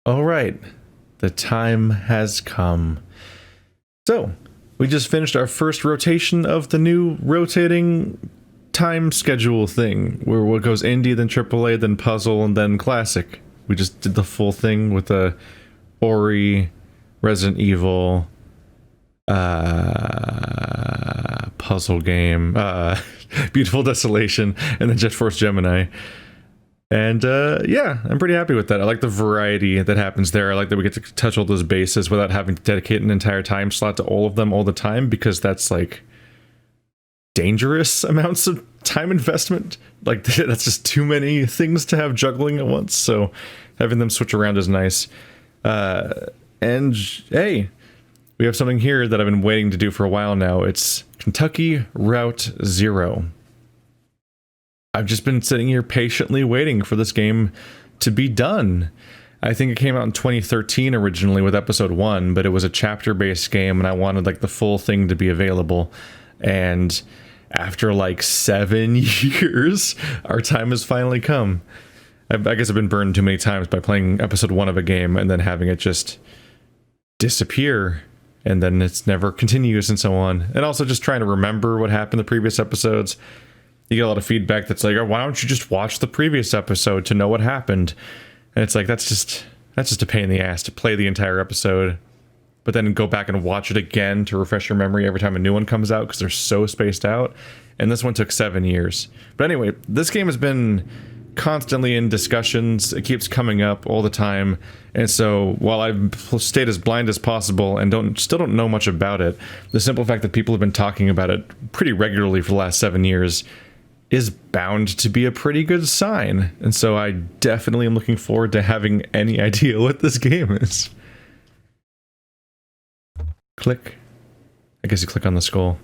All right, the time has come. So, we just finished our first rotation of the new rotating time schedule thing, where what goes indie, then AAA, then puzzle, and then classic. We just did the full thing with the Ori, Resident Evil, puzzle game, Beautiful Desolation, and then Jet Force Gemini. And yeah, I'm pretty happy with that. I like the variety that happens there. I like that we get to touch all those bases without having to dedicate an entire time slot to all of them all the time, because that's like dangerous amounts of time investment. Like that's just too many things to have juggling at once. So having them switch around is nice. And hey, we have something here that I've been waiting to do for a while now. It's Kentucky Route Zero. I've just been sitting here patiently waiting for this game to be done. I think it came out in 2013 originally with episode 1, but it was a chapter-based game and I wanted like the full thing to be available. And after like 7 years, our time has finally come. I guess I've been burned too many times by playing episode 1 of a game and then having it just disappear, and then it's never continues and so on. And also just trying to remember what happened in the previous episodes. You get a lot of feedback that's like, oh, why don't you just watch the previous episode to know what happened? And it's like, that's just a pain in the ass to play the entire episode, but then go back and watch it again to refresh your memory every time a new one comes out because they're so spaced out. And this one took 7 years. But anyway, this game has been constantly in discussions. It keeps coming up all the time. And so while I've stayed as blind as possible and still don't know much about it, the simple fact that people have been talking about it pretty regularly for the last 7 years is bound to be a pretty good sign. And so I definitely am looking forward to having any idea what this game is. Click. I guess you click on the skull.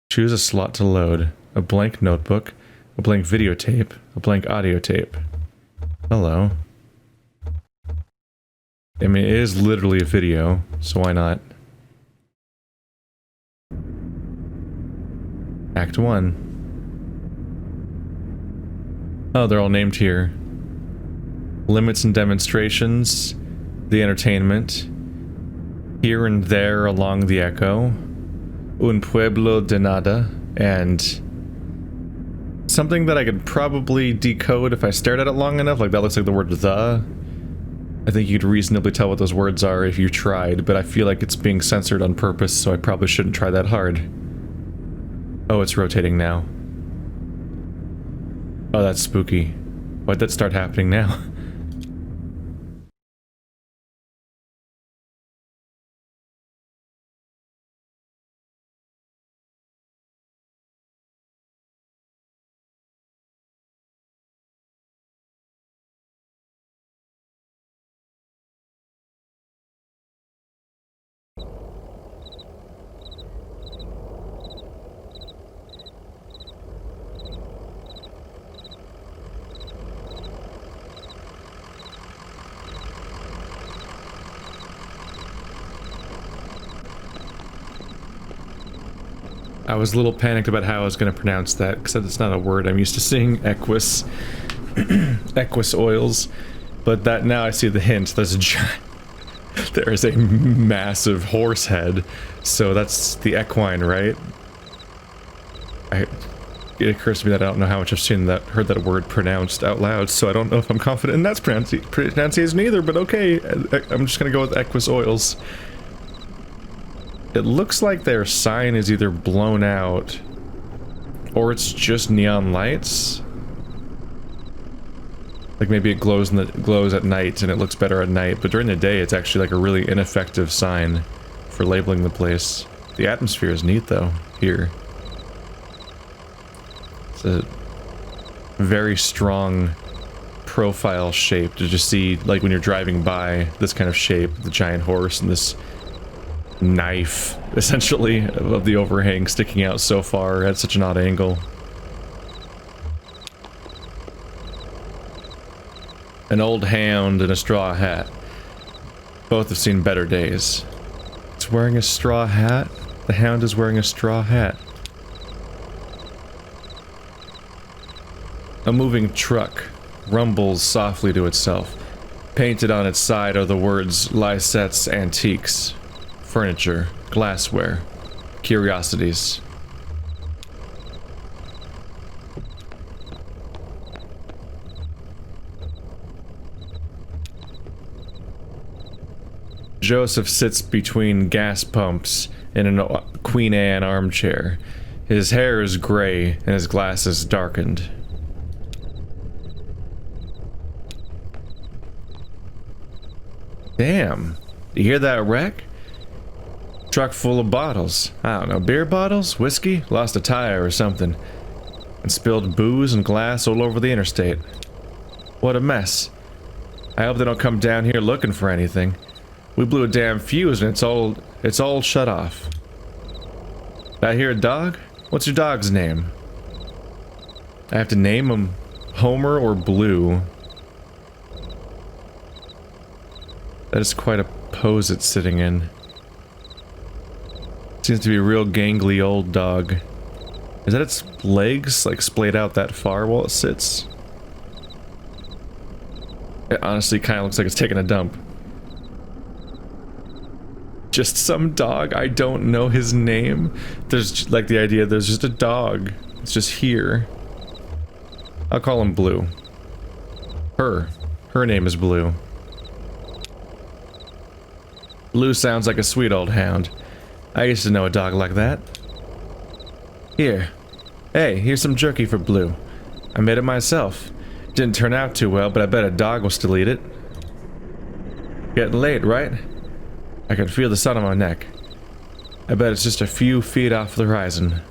Choose a slot to load. A blank notebook, a blank videotape, a blank audio tape. Hello. I mean, it is literally a video, so why not? Act 1. Oh, they're all named here. Limits and demonstrations, the entertainment, here and there along the echo, un pueblo de nada, and something that I could probably decode if I stared at it long enough, like that looks like the word the. I think you'd reasonably tell what those words are if you tried, but I feel like it's being censored on purpose, so I probably shouldn't try that hard. Oh, it's rotating now. Oh, that's spooky. Why'd that start happening now? I was a little panicked about how I was going to pronounce that, because it's not a word I'm used to seeing. Equus. Equus Oils. But that, now I see the hint. There's a giant... There is a massive horse head. So that's the equine, right? It occurs to me that I don't know how much I've heard that word pronounced out loud, so I don't know if I'm confident in that's pronunciation either, but okay. I'm just going to go with Equus Oils. It looks like their sign is either blown out, or it's just neon lights. Like maybe it glows at night and it looks better at night, but during the day it's actually like a really ineffective sign for labeling the place. The atmosphere is neat though, here. It's a very strong profile shape to just see, like when you're driving by, this kind of shape, the giant horse and this knife, essentially, of the overhang sticking out so far at such an odd angle. An old hound and a straw hat. Both have seen better days. It's wearing a straw hat? The hound is wearing a straw hat. A moving truck rumbles softly to itself. Painted on its side are the words Lysette's Antiques. Furniture, glassware, curiosities. Joseph sits between gas pumps in a Queen Anne armchair. His hair is gray and his glasses darkened. Damn. You hear that wreck? Truck full of bottles. I don't know, beer bottles? Whiskey? Lost a tire or something. And spilled booze and glass all over the interstate. What a mess. I hope they don't come down here looking for anything. We blew a damn fuse and it's all shut off. Did I hear a dog? What's your dog's name? I have to name him Homer or Blue. That is quite a pose it's sitting in. Seems to be a real gangly old dog. Is that its legs, like, splayed out that far while it sits? It honestly kind of looks like it's taking a dump. Just some dog, I don't know his name. There's, like, the idea there's just a dog. It's just here. I'll call him Blue. Her name is Blue. Blue sounds like a sweet old hound. I used to know a dog like that. Here. Hey, here's some jerky for Blue. I made it myself. Didn't turn out too well, but I bet a dog will still eat it. Getting late, right? I can feel the sun on my neck. I bet it's just a few feet off the horizon.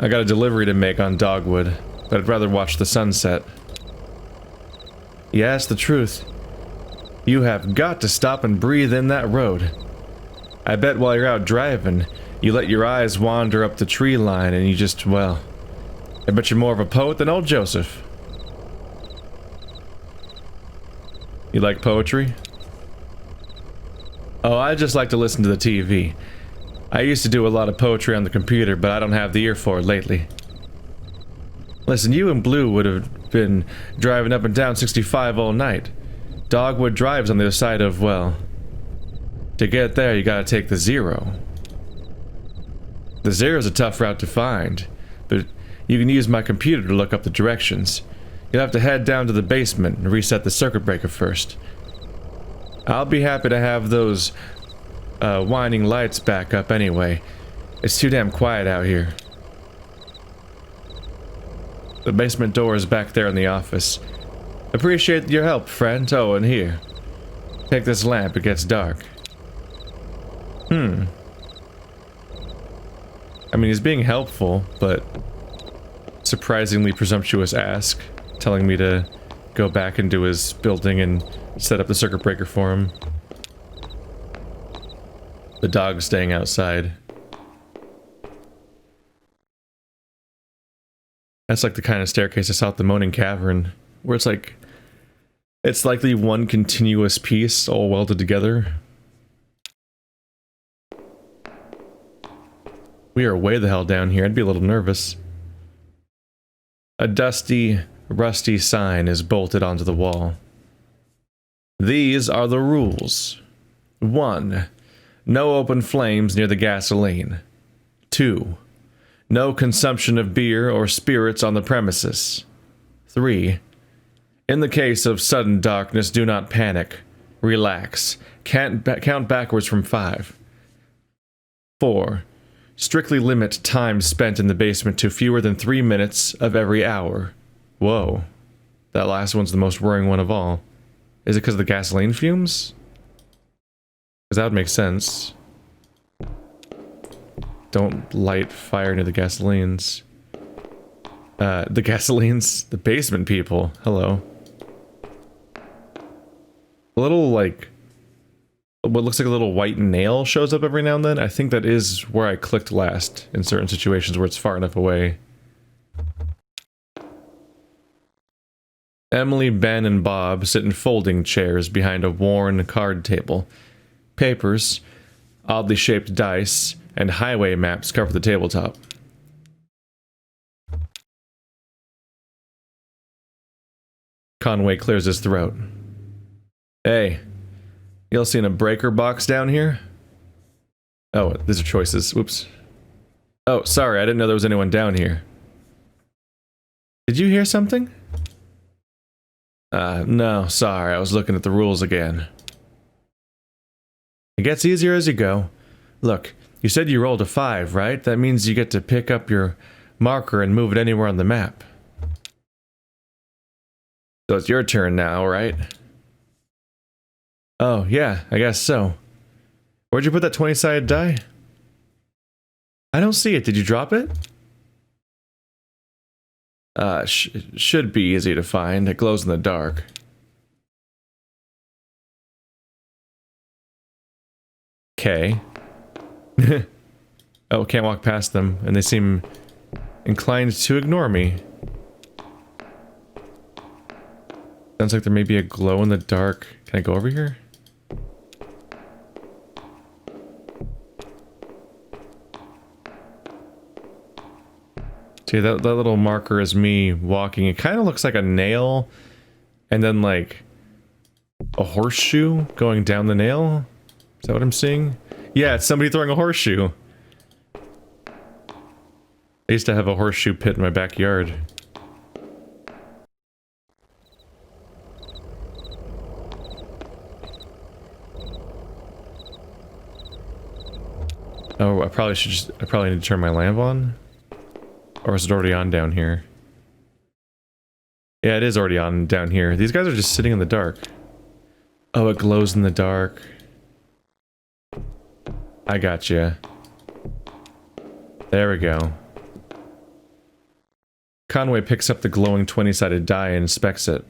I got a delivery to make on dogwood, but I'd rather watch the sunset. Yeah, it's the truth. You have got to stop and breathe in that road. I bet while you're out driving, you let your eyes wander up the tree line and you just, well, I bet you're more of a poet than old Joseph. You like poetry? Oh, I just like to listen to the TV. I used to do a lot of poetry on the computer, but I don't have the ear for it lately. Listen, you and Blue would have been driving up and down 65 all night. Dogwood drives on the other side of, well, to get there you gotta take the 0. The 0's a tough route to find, but you can use my computer to look up the directions. You'll have to head down to the basement and reset the circuit breaker first. I'll be happy to have those whining lights back up anyway. It's too damn quiet out here. The basement door is back there in the office. Appreciate your help, friend. Oh, and here. Take this lamp, it gets dark. I mean, he's being helpful, but surprisingly presumptuous ask, telling me to go back into his building and set up the circuit breaker for him. The dog's staying outside. That's like the kind of staircase I saw at the Moaning Cavern, where it's likely one continuous piece all welded together. We are way the hell down here. I'd be a little nervous. A dusty, rusty sign is bolted onto the wall. These are the rules. 1. No open flames near the gasoline. 2. No consumption of beer or spirits on the premises. 3. In the case of sudden darkness, do not panic. Relax. Count backwards from 5. 4. Strictly limit time spent in the basement to fewer than 3 minutes of every hour. Whoa. That last one's the most worrying one of all. Is it because of the gasoline fumes? Because that would make sense. Don't light fire near the gasolines. The gasolines? The basement people. Hello. A little, like, what looks like a little white nail shows up every now and then. I think that is where I clicked last in certain situations where it's far enough away. Emily, Ben, and Bob sit in folding chairs behind a worn card table. Papers, oddly shaped dice, and highway maps cover the tabletop. Conway clears his throat. Hey, y'all seen a breaker box down here? Oh, these are choices. Whoops. Oh, sorry, I didn't know there was anyone down here. Did you hear something? No, sorry, I was looking at the rules again. It gets easier as you go. Look, you said you rolled a 5, right? That means you get to pick up your marker and move it anywhere on the map. So it's your turn now, right? Oh, yeah, I guess so. Where'd you put that 20-sided die? I don't see it. Did you drop it? Should be easy to find. It glows in the dark. Okay. Oh, can't walk past them, and they seem inclined to ignore me. Sounds like there may be a glow in the dark. Can I go over here? See, that little marker is me walking. It kind of looks like a nail, and then like a horseshoe going down the nail. Is that what I'm seeing? Yeah, it's somebody throwing a horseshoe. I used to have a horseshoe pit in my backyard. Oh, I probably need to turn my lamp on. Or is it already on down here? Yeah, it is already on down here. These guys are just sitting in the dark. Oh, it glows in the dark. I gotcha. There we go. Conway picks up the glowing 20-sided die and inspects it.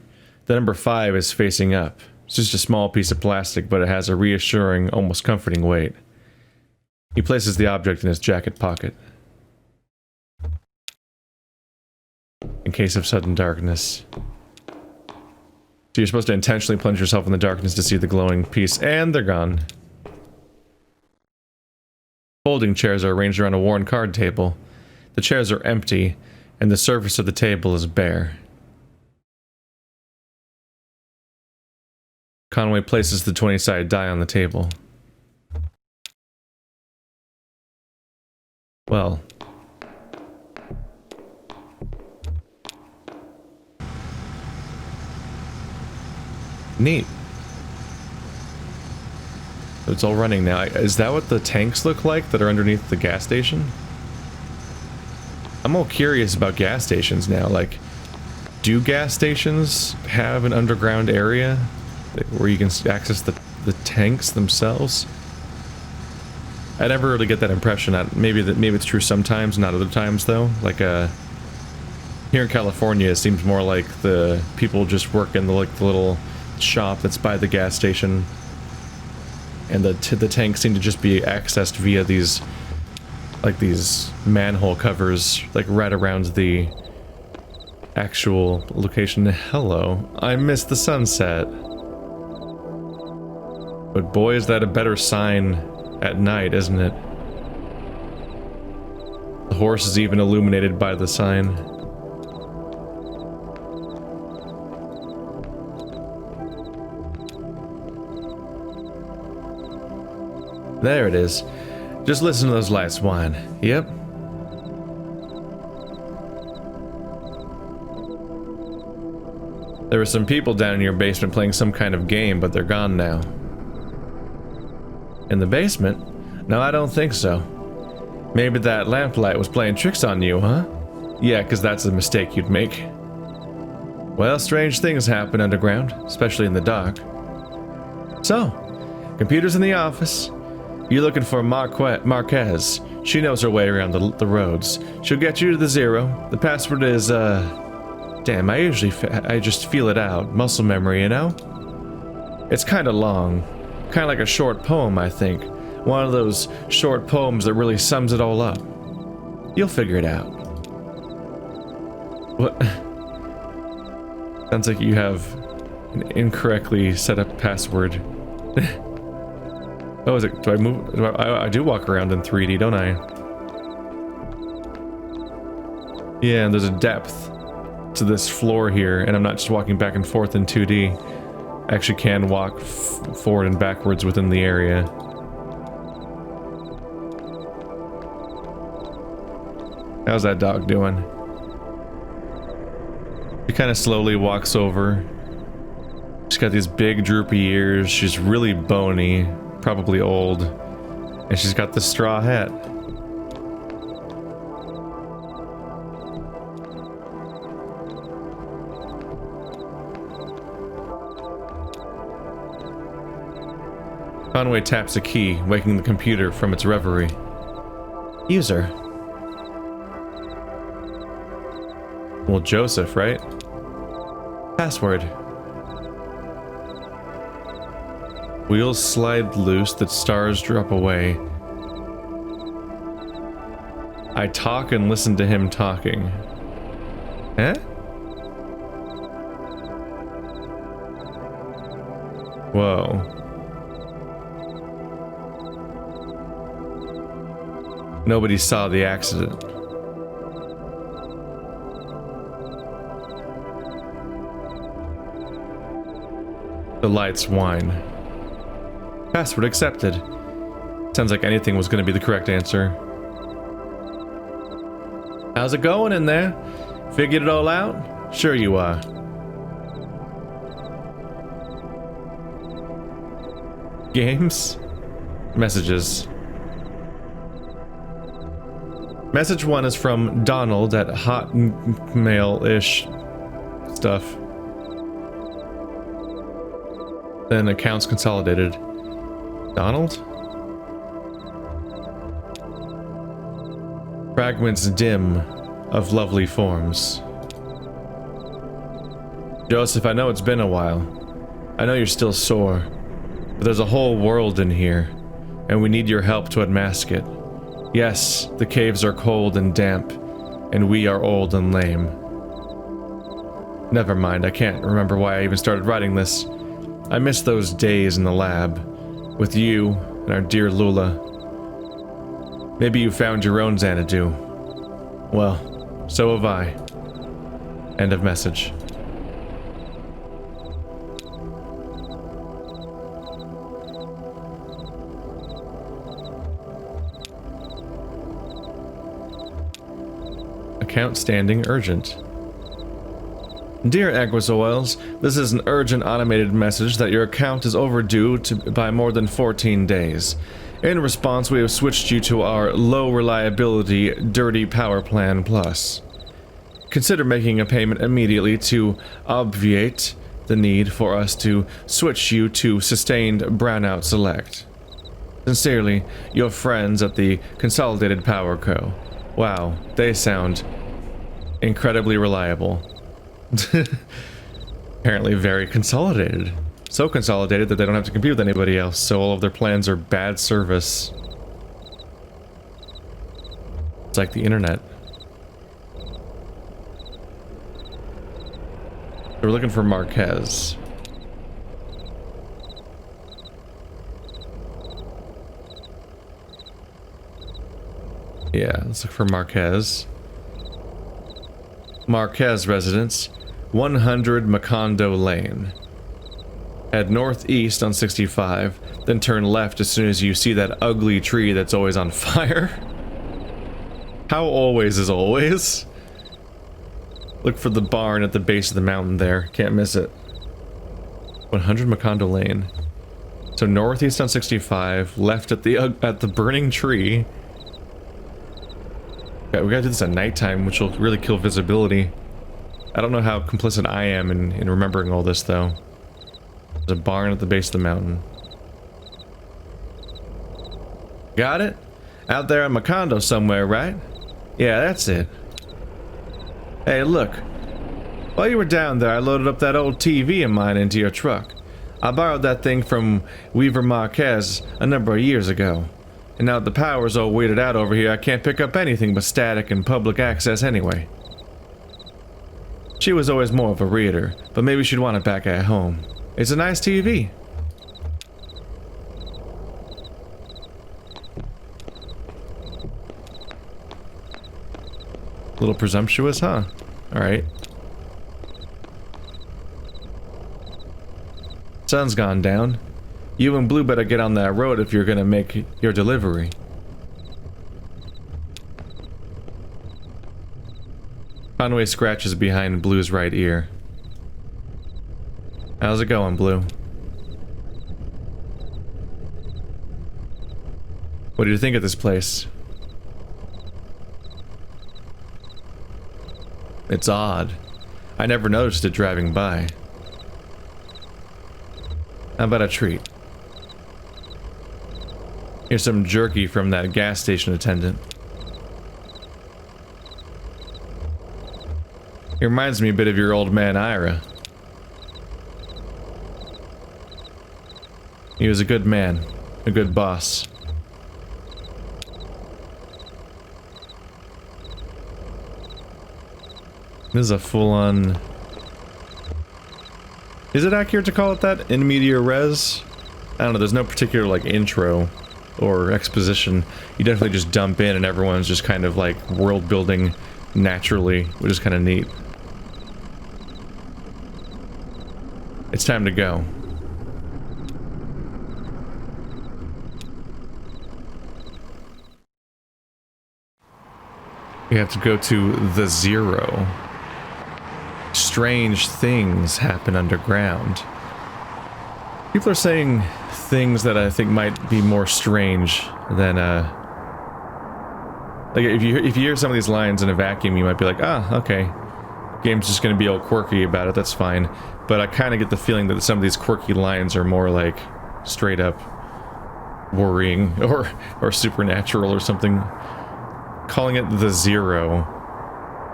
The number 5 is facing up. It's just a small piece of plastic, but it has a reassuring, almost comforting weight. He places the object in his jacket pocket. In case of sudden darkness. So you're supposed to intentionally plunge yourself in the darkness to see the glowing piece, and they're gone. Folding chairs are arranged around a worn card table. The chairs are empty, and the surface of the table is bare. Conway places the 20-sided die on the table. Well. Neat. It's all running now. Is that what the tanks look like that are underneath the gas station? I'm all curious about gas stations now. Like, do gas stations have an underground area where you can access the tanks themselves? I never really get that impression. Maybe it's true sometimes, not other times though. Like here in California, it seems more like the people just work in the little shop that's by the gas station, and the tanks seem to just be accessed via these manhole covers, like right around the actual location. Hello, I missed the sunset. But boy, is that a better sign at night, isn't it? The horse is even illuminated by the sign. There it is. Just listen to those lights whine. Yep. There were some people down in your basement playing some kind of game, but they're gone now. In the basement? No, I don't think so. Maybe that lamplight was playing tricks on you, huh? Yeah, because that's a mistake you'd make. Well, strange things happen underground, especially in the dark. So, computer's in the office. You're looking for Marquez. She knows her way around the roads. She'll get you to the 0. The password is, damn, I just feel it out. Muscle memory, you know? It's kinda long. Kinda like a short poem, I think. One of those short poems that really sums it all up. You'll figure it out. What? Sounds like you have an incorrectly set up password. Oh, is it? Do I move? I do walk around in 3D, don't I? Yeah, and there's a depth to this floor here, and I'm not just walking back and forth in 2D. I actually can walk forward and backwards within the area. How's that dog doing? She kind of slowly walks over. She's got these big droopy ears. She's really bony, probably old. And she's got the straw hat. Conway taps a key, waking the computer from its reverie. User. Well, Joseph, right? Password. Wheels slide loose, the stars drop away. I talk and listen to him talking. Eh? Whoa. Nobody saw the accident. The lights whine. Password accepted. Sounds like anything was going to be the correct answer. How's it going in there? Figured it all out? Sure you are. Games? Messages. Message 1 is from Donald at Hotmail-ish stuff. Then accounts consolidated. Donald? Fragments dim of lovely forms. Joseph, I know it's been a while. I know you're still sore. But there's a whole world in here, and we need your help to unmask it. Yes, the caves are cold and damp, and we are old and lame. Never mind, I can't remember why I even started writing this. I miss those days in the lab, with you and our dear Lula. Maybe you found your own Xanadu. Well, so have I. End of message. Account standing urgent. Dear Equus Oils, this is an urgent automated message that your account is overdue by more than 14 days. In response, we have switched you to our low reliability Dirty Power Plan Plus. Consider making a payment immediately to obviate the need for us to switch you to Sustained Brownout Select. Sincerely, your friends at the Consolidated Power Co. Wow, they sound incredibly reliable. Apparently very consolidated. So consolidated that they don't have to compete with anybody else, so all of their plans are bad service. It's like the internet. We're looking for Marquez. Yeah, let's look for Marquez. Marquez residence, 100 Macondo Lane. Head northeast on 65, then turn left as soon as you see that ugly tree that's always on fire. How always is always? Look for the barn at the base of the mountain there. Can't miss it. 100 Macondo Lane. So northeast on 65, left at the burning tree. Okay, we gotta do this at nighttime, which will really kill visibility. I don't know how complicit I am in remembering all this, though. There's a barn at the base of the mountain. Got it? Out there in Macondo somewhere, right? Yeah, that's it. Hey, look. While you were down there, I loaded up that old TV of mine into your truck. I borrowed that thing from Weaver Marquez a number of years ago. And now that the power's all weirded out over here, I can't pick up anything but static and public access anyway. She was always more of a reader, but maybe she'd want it back at home. It's a nice TV. A little presumptuous, huh? Alright. Sun's gone down. You and Blue better get on that road if you're gonna make your delivery. Conway scratches behind Blue's right ear. How's it going, Blue? What do you think of this place? It's odd. I never noticed it driving by. How about a treat? Here's some jerky from that gas station attendant. It reminds me a bit of your old man Ira. He was a good man, a good boss. This is a full-on... Is it accurate to call it that? In media res? I don't know, there's no particular, like, intro or exposition. You definitely just dump in and everyone's just kind of, like, world-building naturally, which is kind of neat. It's time to go. We have to go to the Zero. Strange things happen underground. People are saying things that I think might be more strange than, like, if you hear some of these lines in a vacuum, you might be like, ah, okay. Game's just gonna be all quirky about it, that's fine. But I kind of get the feeling that some of these quirky lines are more like straight up worrying or supernatural or something. Calling it the Zero.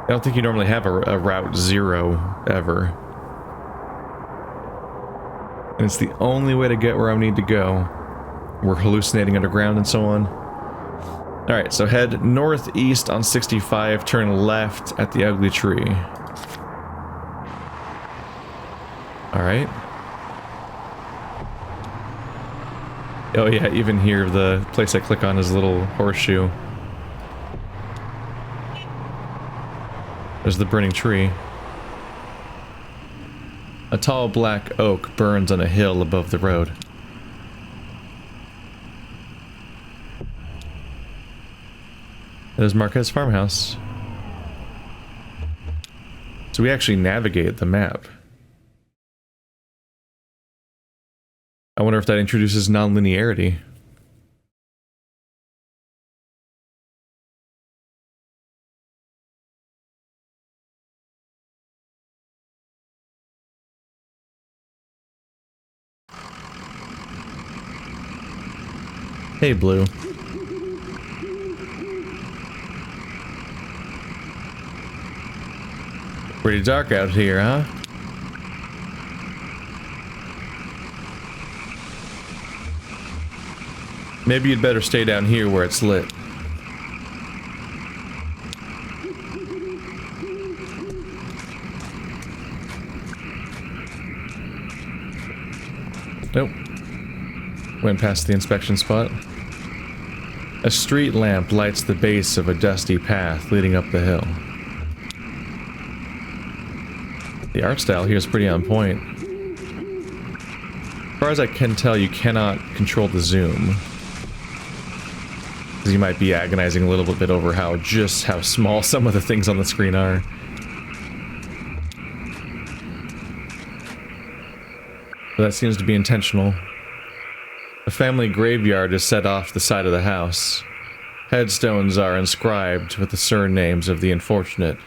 I don't think you normally have a Route Zero ever. And it's the only way to get where I need to go. We're hallucinating underground and so on. Alright, so head northeast on 65, turn left at the ugly tree. Alright. Oh yeah, even here, the place I click on is a little horseshoe. There's the burning tree. A tall black oak burns on a hill above the road. There's Marquez farmhouse. So we actually navigate the map. I wonder if that introduces non-linearity. Hey, Blue. Pretty dark out here, huh? Maybe you'd better stay down here where it's lit. Nope. Went past the inspection spot. A street lamp lights the base of a dusty path leading up the hill. The art style here is pretty on point. As far as I can tell, you cannot control the zoom. You might be agonizing a little bit over how small some of the things on the screen are. But that seems to be intentional. A family graveyard is set off the side of the house. Headstones are inscribed with the surnames of the unfortunate.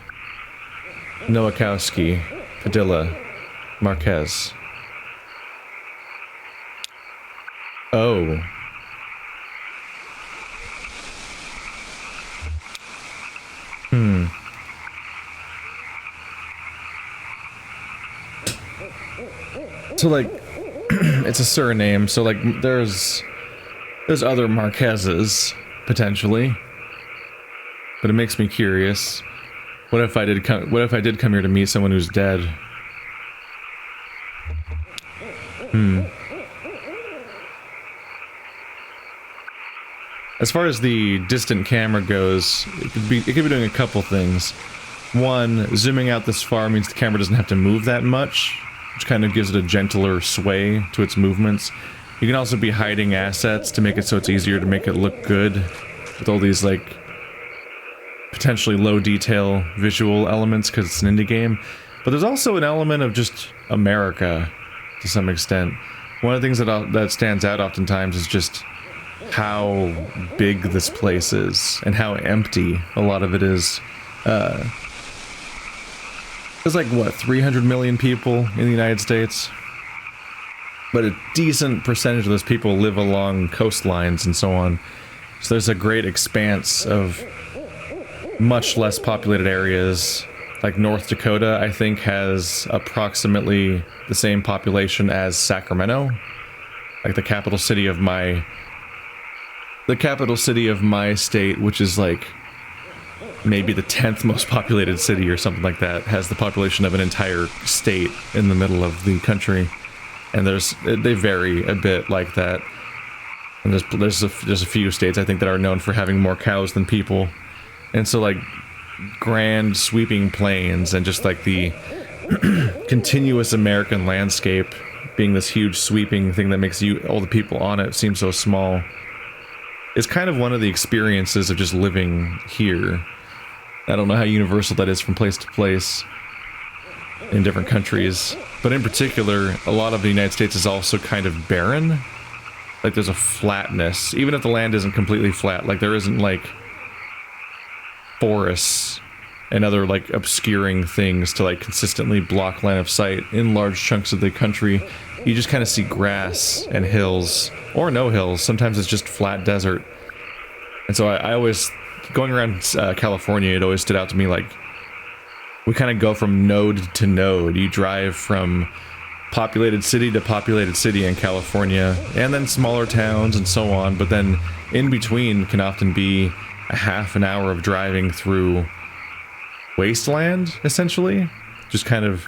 Nowakowski, Padilla, Marquez. Oh. So, like, it's a surname, so, like, there's other Marquezes, potentially. But it makes me curious. What if I did come here to meet someone who's dead? As far as the distant camera goes, it could be doing a couple things. One, zooming out this far means the camera doesn't have to move that much, which kind of gives it a gentler sway to its movements. You can also be hiding assets to make it so it's easier to make it look good with all these like potentially low detail visual elements because it's an indie game. But there's also an element of just America to some extent. One of the things that stands out oftentimes is just how big this place is and how empty a lot of it is. There's like, what, 300 million people in the United States? But a decent percentage of those people live along coastlines and so on. So there's a great expanse of much less populated areas. Like North Dakota, I think, has approximately the same population as Sacramento. Like the capital city of my state, which is like maybe the 10th most populated city or something like that, has the population of an entire state in the middle of the country. And they vary a bit like that. And there's a few states I think that are known for having more cows than people. And so like grand sweeping plains and just like the continuous American landscape being this huge sweeping thing that makes all the people on it seem so small is kind of one of the experiences of just living here. I don't know how universal that is from place to place in different countries, but in particular, a lot of the United States is also kind of barren. Like there's a flatness, even if the land isn't completely flat. Like there isn't like forests and other like obscuring things to like consistently block line of sight in large chunks of the country. You just kind of see grass and hills, or no hills. Sometimes it's just flat desert. And so I always, going around California, it always stood out to me like we kind of go from node to node. You drive from populated city to populated city in California, and then smaller towns and so on, but then in between can often be a half an hour of driving through wasteland, essentially. Just kind of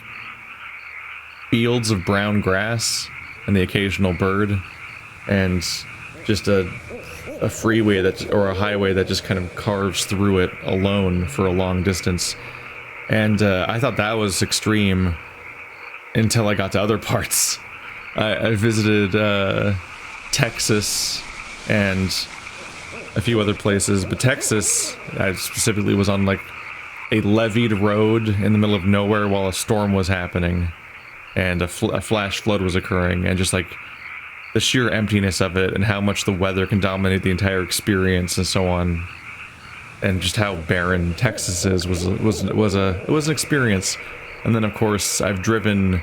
fields of brown grass and the occasional bird, and just a freeway or a highway that just kind of carves through it alone for a long distance. And I thought that was extreme until I got to other parts. I visited Texas and a few other places, but Texas, I specifically was on like a leveed road in the middle of nowhere while a storm was happening and a flash flood was occurring, and just like the sheer emptiness of it and how much the weather can dominate the entire experience and so on, and just how barren Texas is was an experience. And then of course I've driven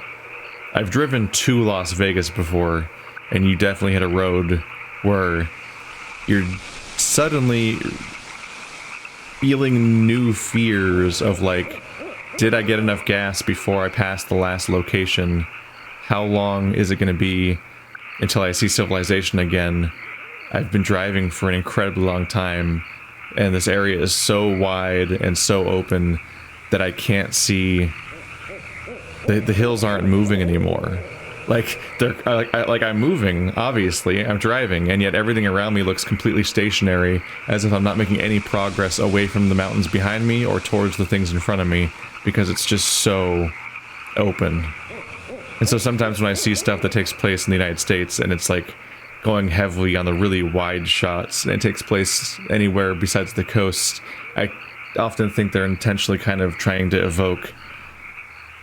to Las Vegas before, and you definitely hit a road where you're suddenly feeling new fears of like, did I get enough gas before I pass the last location? How long is it going to be until I see civilization again? I've been driving for an incredibly long time, and this area is so wide and so open that I can't see. The hills aren't moving anymore. Like they're like I'm moving, obviously, I'm driving, and yet everything around me looks completely stationary, as if I'm not making any progress away from the mountains behind me or towards the things in front of me, because it's just so open. And so sometimes when I see stuff that takes place in the United States and it's like going heavily on the really wide shots, and it takes place anywhere besides the coast, I often think they're intentionally kind of trying to evoke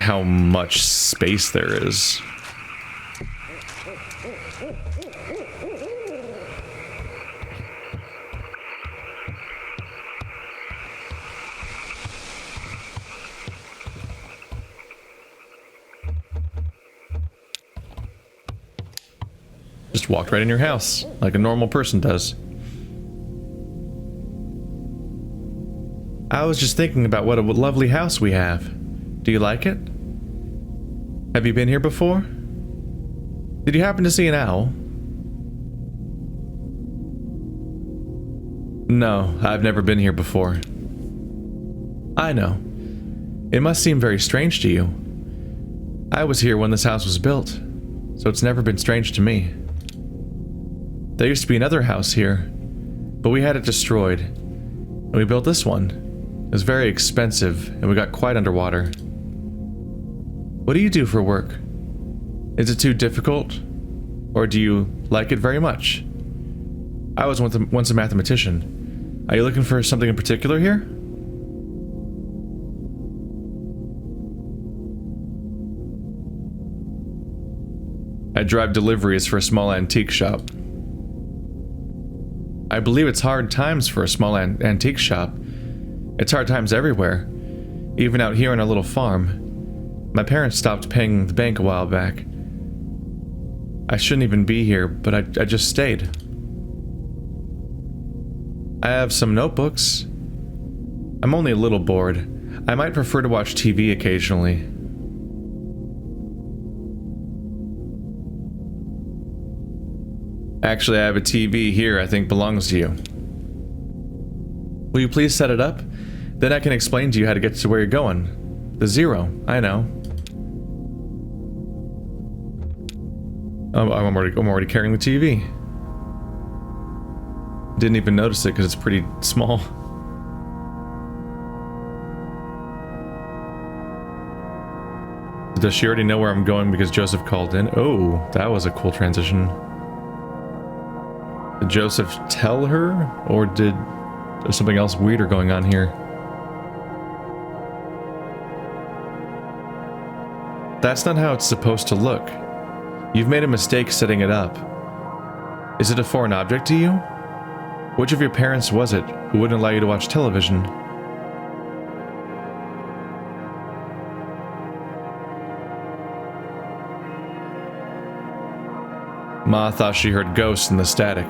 how much space there is. Just walked right in your house, like a normal person does. I was just thinking about what a lovely house we have. Do you like it? Have you been here before? Did you happen to see an owl? No, I've never been here before. I know. It must seem very strange to you. I was here when this house was built, so it's never been strange to me. There used to be another house here, but we had it destroyed, and we built this one. It was very expensive, and we got quite underwater. What do you do for work? Is it too difficult, or do you like it very much? I was once a mathematician. Are you looking for something in particular here? I drive deliveries for a small antique shop. I believe it's hard times for a small antique shop. It's hard times everywhere, even out here on our little farm. My parents stopped paying the bank a while back. I shouldn't even be here, but I just stayed. I have some notebooks. I'm only a little bored. I might prefer to watch TV occasionally. Actually, I have a TV here I think belongs to you. Will you please set it up? Then I can explain to you how to get to where you're going. The zero, I know. Oh, I'm already carrying the TV. Didn't even notice it because it's pretty small. Does she already know where I'm going because Joseph called in? Oh, that was a cool transition. Did Joseph tell her, or did there's something else weirder going on here? That's not how it's supposed to look. You've made a mistake setting it up. Is it a foreign object to you? Which of your parents was it who wouldn't allow you to watch television? Ma thought she heard ghosts in the static.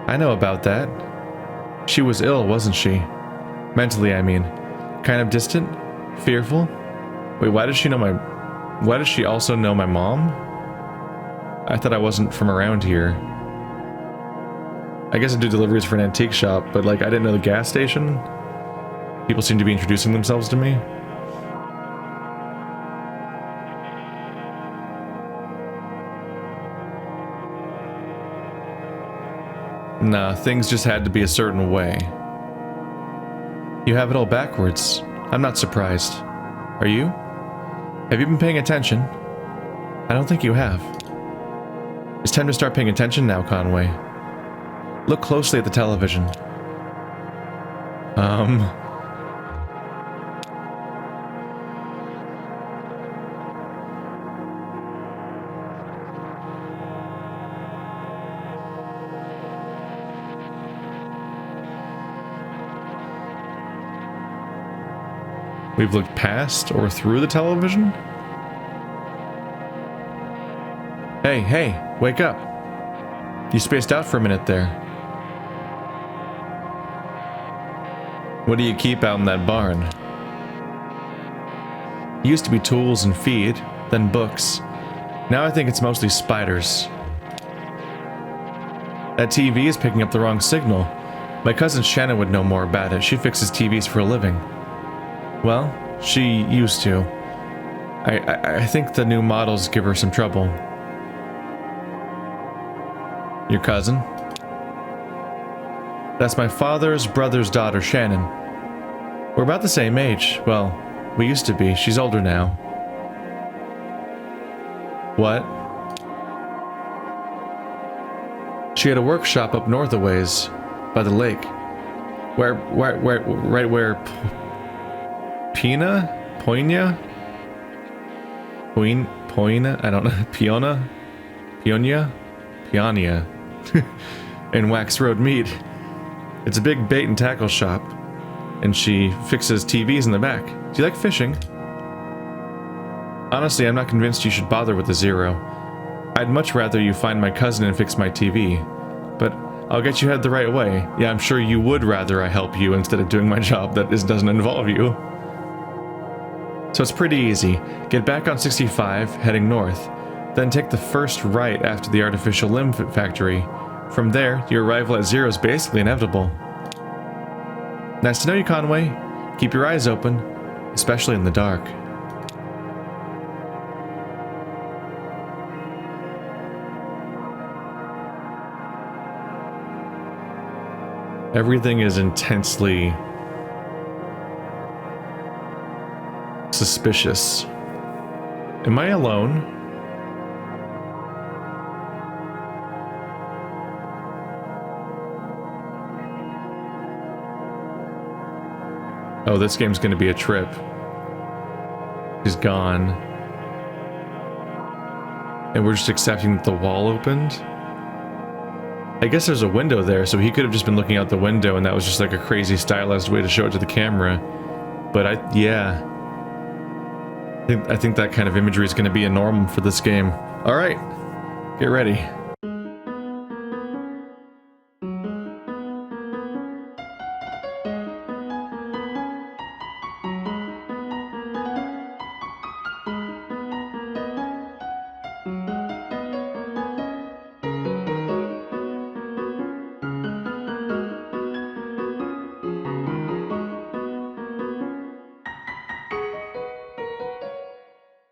I know about that. She was ill, wasn't she? Mentally, I mean. Kind of distant? Fearful? Wait, why does she also know my mom? I thought I wasn't from around here. I guess I do deliveries for an antique shop, but like, I didn't know the gas station. People seem to be introducing themselves to me. Nah, things just had to be a certain way. You have it all backwards. I'm not surprised. Are you? Have you been paying attention? I don't think you have. It's time to start paying attention now, Conway. Look closely at the television. We've looked past or through the television? Hey, wake up. You spaced out for a minute there. What do you keep out in that barn? It used to be tools and feed, then books. Now I think it's mostly spiders. That TV is picking up the wrong signal. My cousin Shannon would know more about it. She fixes TVs for a living. Well, she used to. I think the new models give her some trouble. Your cousin? That's my father's brother's daughter, Shannon. We're about the same age. Well, we used to be. She's older now. What? She had a workshop up north a ways, by the lake. Right where Poina? I don't know. Peonia. And Wax Road meet. It's a big bait and tackle shop, and she fixes TVs in the back. Do you like fishing? Honestly, I'm not convinced you should bother with the zero. I'd much rather you find my cousin and fix my TV. But I'll get you head the right way. Yeah, I'm sure you would rather I help you instead of doing my job that doesn't involve you. So it's pretty easy. Get back on 65, heading north. Then take the first right after the artificial limb factory. From there, your arrival at zero is basically inevitable. Nice to know you, Conway. Keep your eyes open, especially in the dark. Everything is intensely suspicious. Am I alone? Oh, this game's gonna be a trip. He's gone. And we're just accepting that the wall opened? I guess there's a window there, so he could have just been looking out the window and that was just like a crazy stylized way to show it to the camera. But yeah. I think that kind of imagery is going to be a norm for this game. Alright, get ready.